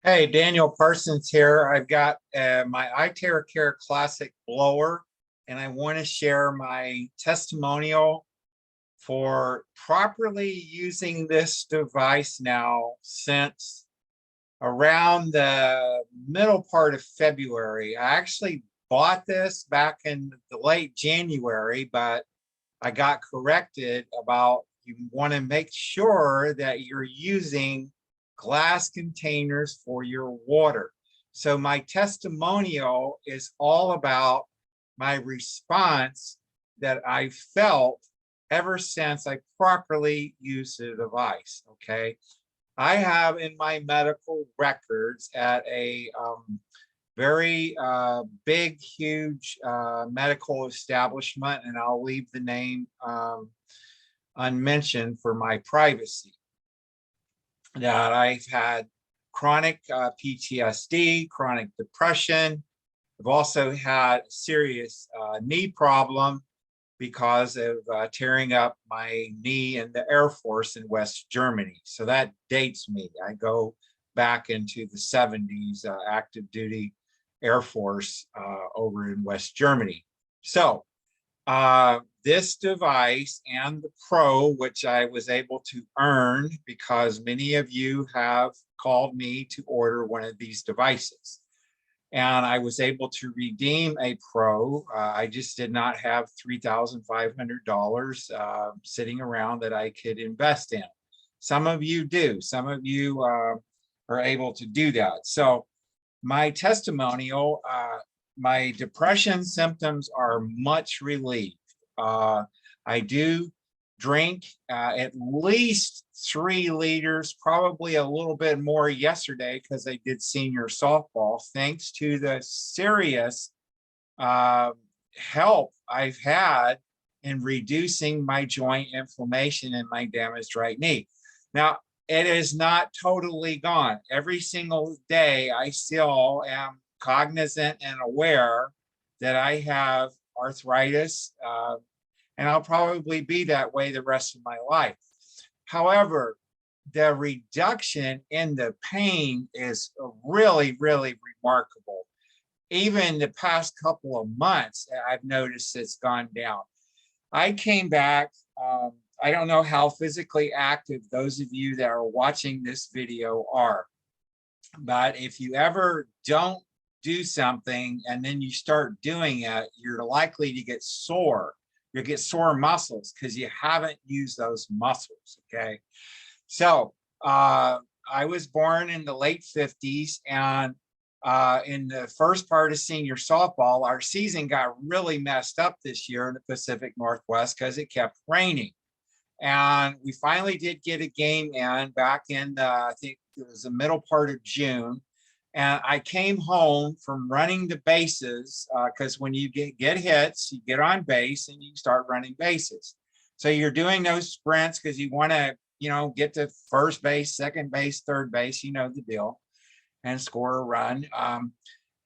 Hey, Daniel Parsons here. I've got my iTeraCare Classic blower, and I want to share my testimonial for properly using this device now since around the middle part of February. I actually bought this back in the late January, but I got corrected about you want to make sure that you're using glass containers for your water. So my testimonial is all about my response that I felt ever since I properly used the device, okay? I have in my medical records at a very big, huge medical establishment, and I'll leave the name unmentioned for my privacy, that I've had chronic PTSD, chronic depression. I've also had a serious knee problem because of tearing up my knee in the Air Force in West Germany. So that dates me. I go back into the 70s, active duty Air Force over in West Germany. So this device and the Pro, which I was able to earn because many of you have called me to order one of these devices. And I was able to redeem a Pro. I just did not have $3,500 sitting around that I could invest in. Some of you do. Some of you are able to do that. So my testimonial, my depression symptoms are much relieved. I do drink at least 3 liters, probably a little bit more yesterday because I did senior softball, thanks to the serious help I've had in reducing my joint inflammation in my damaged right knee. Now, it is not totally gone. Every single day, I still am cognizant and aware that I have arthritis, and I'll probably be that way the rest of my life. However, the reduction in the pain is really, really remarkable. Even the past couple of months, I've noticed it's gone down. I came back, I don't know how physically active those of you that are watching this video are, but if you ever don't do something and then you start doing it, you're likely to get sore. You'll get sore muscles because you haven't used those muscles, okay? So I was born in the late 50s, and in the first part of senior softball, our season got really messed up this year in the Pacific Northwest because it kept raining. And we finally did get a game in back in, I think it was the middle part of June. And I came home from running the bases because when you get hits, you get on base and you start running bases. So you're doing those sprints because you want to, get to first base, second base, third base, you know the deal, and score a run.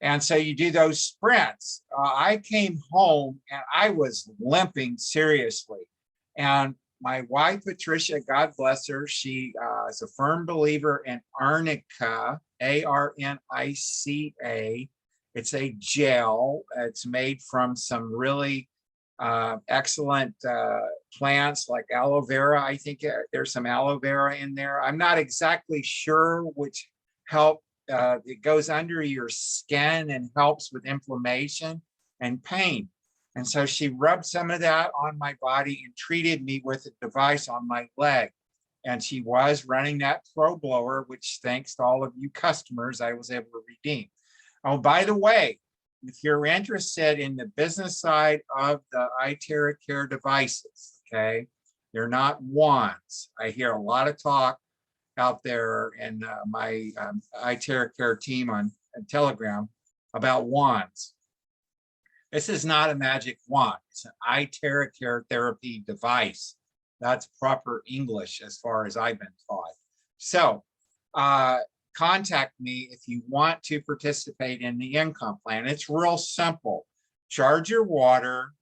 And so you do those sprints. I came home and I was limping seriously. And my wife, Patricia, God bless her, she is a firm believer in Arnica, Arnica. It's a gel. It's made from some really excellent plants like aloe vera. I think there's some aloe vera in there. I'm not exactly sure which help. It goes under your skin and helps with inflammation and pain. And so she rubbed some of that on my body and treated me with a device on my leg. And she was running that Pro blower, which thanks to all of you customers, I was able to redeem. Oh, by the way, if you're interested in the business side of the iTeraCare devices, okay, they're not wands. I hear a lot of talk out there in my iTeraCare team on Telegram about wands. This is not a magic wand. It's an iTeraCare therapy device. That's proper English as far as I've been taught. So contact me if you want to participate in the income plan. It's real simple. Charge your water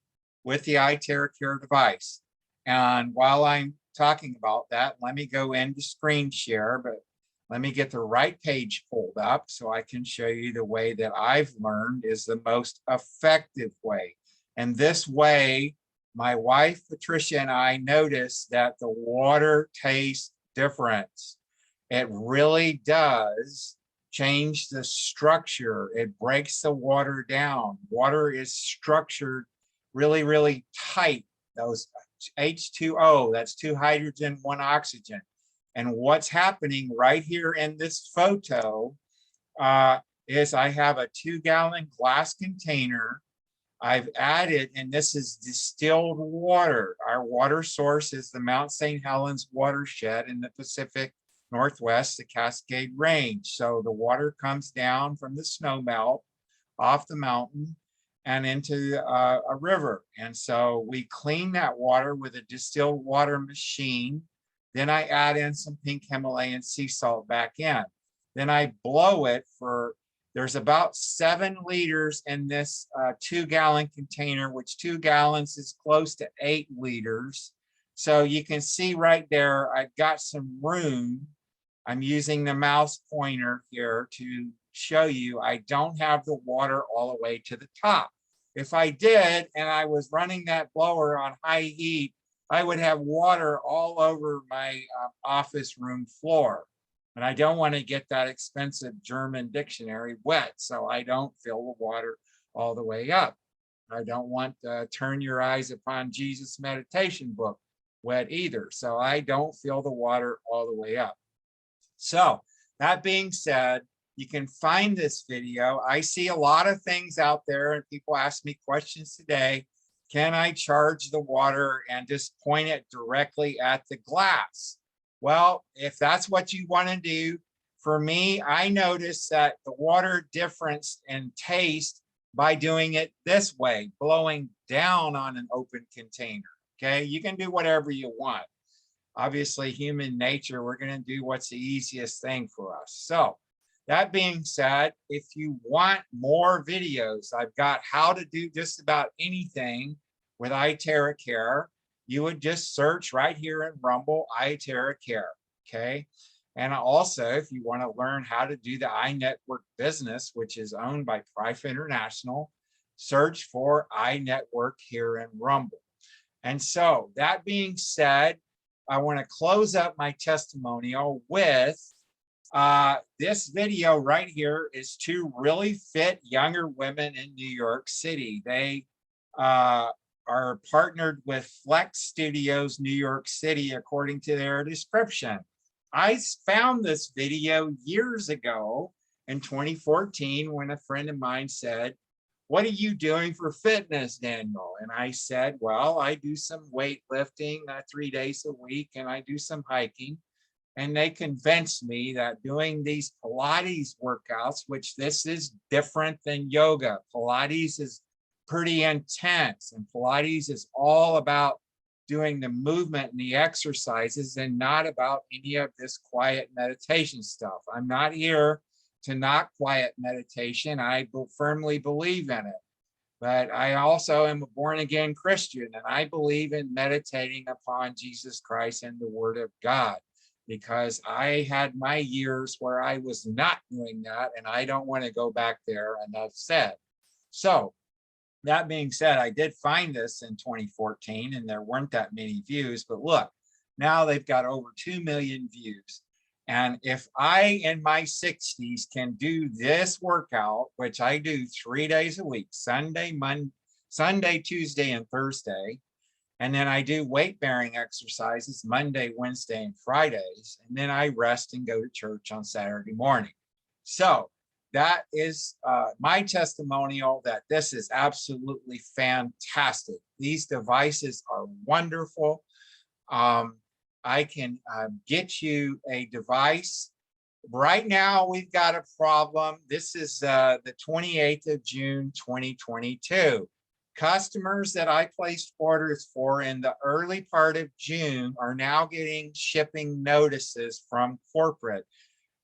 with the iTeraCare device. And while I'm talking about that, let me go into screen share, but Let me get the right page pulled up so I can show you the way that I've learned is the most effective way. And this way, my wife, Patricia, and I noticed that the water tastes different. It really does change the structure. It breaks the water down. Water is structured really, really tight. Those H2O, that's 2 hydrogen, 1 oxygen. And what's happening right here in this photo is I have a 2-gallon glass container. I've added, and this is distilled water. Our water source is the Mount St. Helens watershed in the Pacific Northwest, the Cascade Range. So the water comes down from the snow melt off the mountain and into a river. And so we clean that water with a distilled water machine. Then I add in some pink Himalayan sea salt back in. Then I blow it for, there's about 7 liters in this 2-gallon container, which 2 gallons is close to 8 liters. So you can see right there, I've got some room. I'm using the mouse pointer here to show you I don't have the water all the way to the top. If I did, and I was running that blower on high heat, I would have water all over my office room floor. And I don't want to get that expensive German dictionary wet, so I don't fill the water all the way up. I don't want Turn Your Eyes Upon Jesus meditation book wet either, so I don't fill the water all the way up. So that being said, you can find this video. I see a lot of things out there and people ask me questions today. Can I charge the water and just point it directly at the glass? Well, if that's what you want to do, for me, I noticed that the water difference in taste by doing it this way, blowing down on an open container. Okay, you can do whatever you want. Obviously, human nature, we're going to do what's the easiest thing for us. So that being said, if you want more videos, I've got how to do just about anything with iTeraCare. You would just search right here in Rumble, iTeraCare, okay? And also, if you want to learn how to do the iNetwork business, which is owned by Prife International, search for iNetwork here in Rumble. And so that being said, I want to close up my testimonial with this video right here is 2 really fit younger women in New York City. They are partnered with Flex Studios, New York City, according to their description. I found this video years ago in 2014 when a friend of mine said, "What are you doing for fitness, Daniel?" And I said, well, I do some weightlifting 3 days a week and I do some hiking. And they convinced me that doing these Pilates workouts, which this is different than yoga. Pilates is pretty intense and Pilates is all about doing the movement and the exercises and not about any of this quiet meditation stuff. I'm not here to not quiet meditation. I firmly believe in it. But I also am a born-again Christian, and I believe in meditating upon Jesus Christ and the Word of God, because I had my years where I was not doing that, and I don't want to go back there, enough said. So that being said, I did find this in 2014, and there weren't that many views, but look, now they've got over 2 million views. And if I, in my 60s, can do this workout, which I do 3 days a week, Sunday, Tuesday, and Thursday, and then I do weight-bearing exercises Monday, Wednesday, and Fridays, and then I rest and go to church on Saturday morning. So that is my testimonial that this is absolutely fantastic. These devices are wonderful. I can get you a device. Right now, we've got a problem. This is the 28th of June, 2022. Customers that I placed orders for in the early part of June are now getting shipping notices from corporate.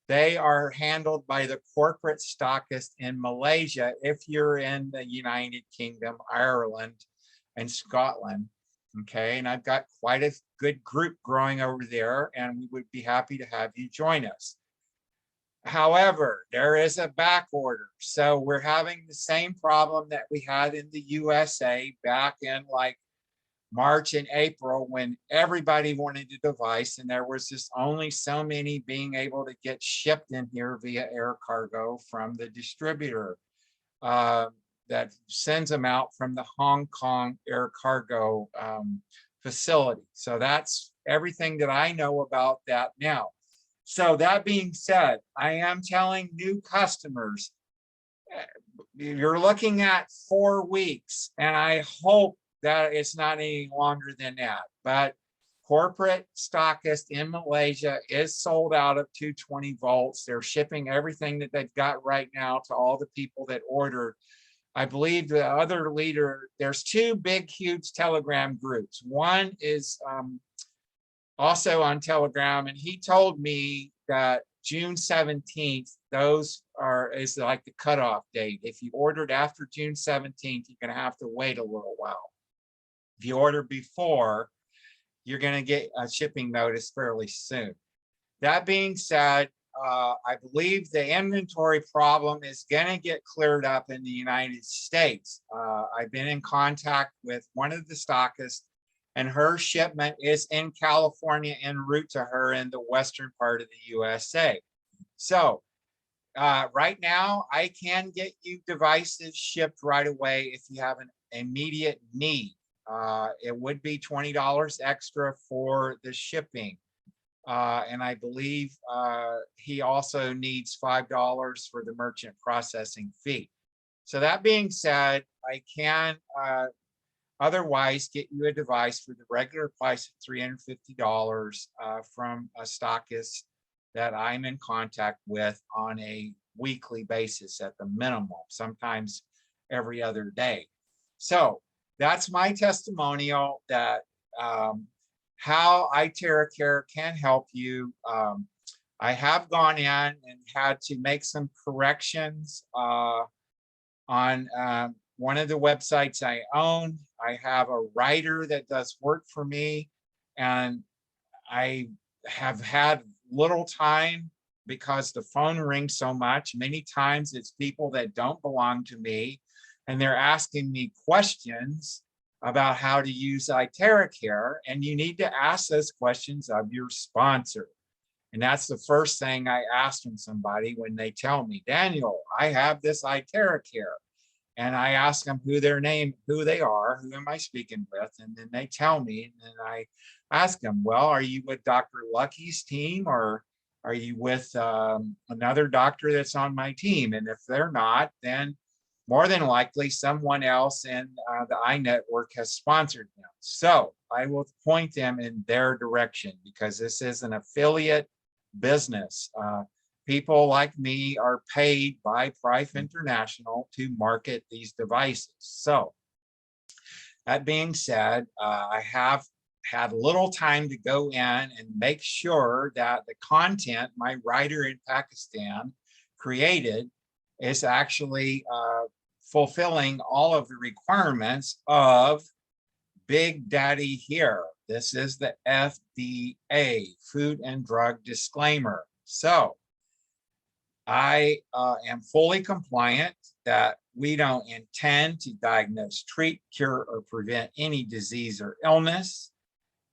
They are handled by the corporate stockist in Malaysia if you're in the United Kingdom, Ireland, and Scotland. Okay, and I've got quite a good group growing over there, and we would be happy to have you join us. However, there is a back order. So we're having the same problem that we had in the USA back in like March and April when everybody wanted a device and there was just only so many being able to get shipped in here via air cargo from the distributor uh, that sends them out from the Hong Kong air cargo facility. So that's everything that I know about that now. So that being said, I am telling new customers, you're looking at 4 weeks, and I hope that it's not any longer than that. But corporate stockist in Malaysia is sold out of 220 volts. They're shipping everything that they've got right now to all the people that ordered. I believe the other leader, there's 2 big, huge Telegram groups. One is also on Telegram, and he told me that June 17th, is like the cutoff date. If you ordered after June 17th, you're gonna have to wait a little while. If you order before, you're gonna get a shipping notice fairly soon. That being said, I believe the inventory problem is gonna get cleared up in the United States. I've been in contact with one of the stockists, and her shipment is in California en route to her in the western part of the USA. So right now, I can get you devices shipped right away if you have an immediate need. It would be $20 extra for the shipping. And I believe he also needs $5 for the merchant processing fee. So that being said, I can otherwise get you a device for the regular price of $350 from a stockist that I'm in contact with on a weekly basis at the minimum, sometimes every other day. So that's my testimonial that how iTeraCare can help you. I have gone in and had to make some corrections on one of the websites I own. I have a writer that does work for me, and I have had little time because the phone rings so much. Many times it's people that don't belong to me, and they're asking me questions about how to use iTeraCare, and you need to ask those questions of your sponsor. And that's the first thing I ask from somebody when they tell me, Daniel, I have this iTeraCare. And I ask them who they are, who am I speaking with? And then they tell me, and then I ask them, well, are you with Dr. Lucky's team, or are you with another doctor that's on my team? And if they're not, then more than likely someone else in the iNetwork has sponsored them. So I will point them in their direction because this is an affiliate business. People like me are paid by Price International to market these devices. So that being said, I have had little time to go in and make sure that the content my writer in Pakistan created is actually fulfilling all of the requirements of Big Daddy here. This is the FDA, Food and Drug Disclaimer. So I am fully compliant that we don't intend to diagnose, treat, cure, or prevent any disease or illness.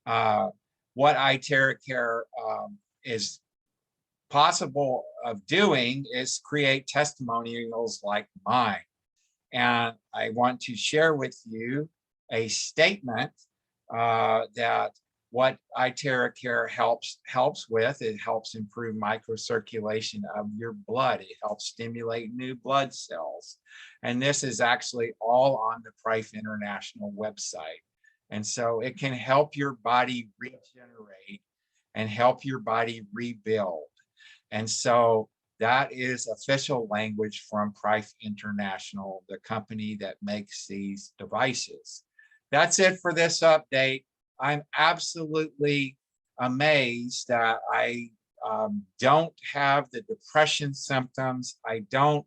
What iTeraCare is possible of doing is create testimonials like mine. And I want to share with you a statement that what iTeraCare helps with. It helps improve microcirculation of your blood. It helps stimulate new blood cells. And this is actually all on the Price International website. And so it can help your body regenerate and help your body rebuild. And so that is official language from Price International, the company that makes these devices. That's it for this update. I'm absolutely amazed that I don't have the depression symptoms. I don't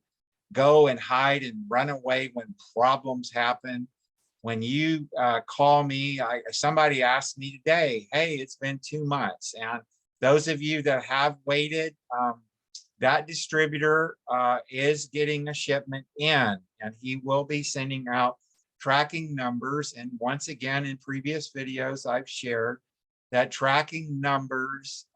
go and hide and run away when problems happen. When you call me, somebody asked me today, hey, it's been 2 months. And those of you that have waited, that distributor is getting a shipment in, and he will be sending out tracking numbers. And once again, in previous videos, I've shared that tracking numbers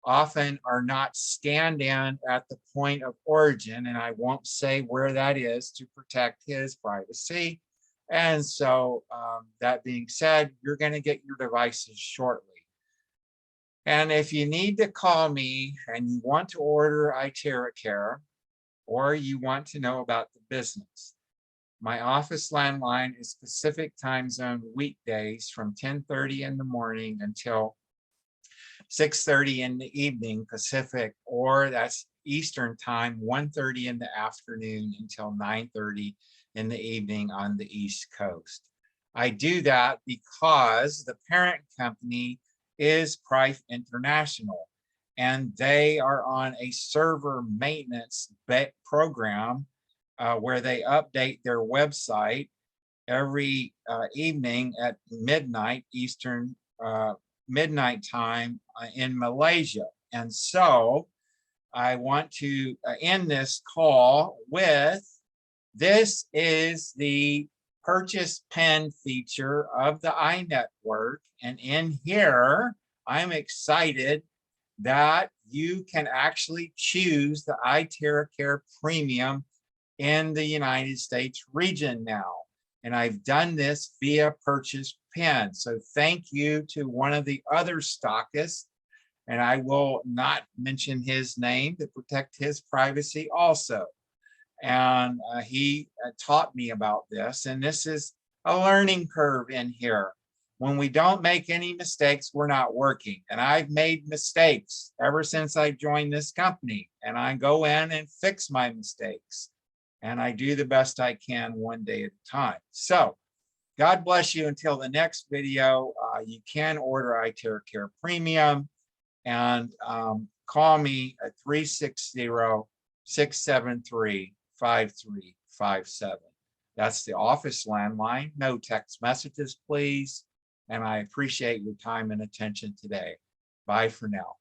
often are not scanned in at the point of origin, and I won't say where that is to protect his privacy. And so that being said, you're going to get your devices shortly. And if you need to call me and you want to order iTeraCare, or you want to know about the business, my office landline is Pacific time zone weekdays from 10:30 in the morning until 6:30 in the evening Pacific, or that's Eastern time, 1:30 in the afternoon until 9:30 in the evening on the East Coast. I do that because the parent company is Price International, and they are on a server maintenance program where they update their website every evening at midnight Eastern midnight time in Malaysia. And so I want to end this call with, this is the purchase pen feature of the iNetwork. And in here, I'm excited that you can actually choose the iTeraCare Premium in the United States region now. And I've done this via purchase pen. So thank you to one of the other stockists, and I will not mention his name to protect his privacy also. And he taught me about this, and this is a learning curve in here. When we don't make any mistakes, we're not working. And I've made mistakes ever since I joined this company, and I go in and fix my mistakes. And I do the best I can one day at a time. So God bless you until the next video. You can order iTeraCare Premium, and call me at 360-673-5357. That's the office landline. No text messages, please. And I appreciate your time and attention today. Bye for now.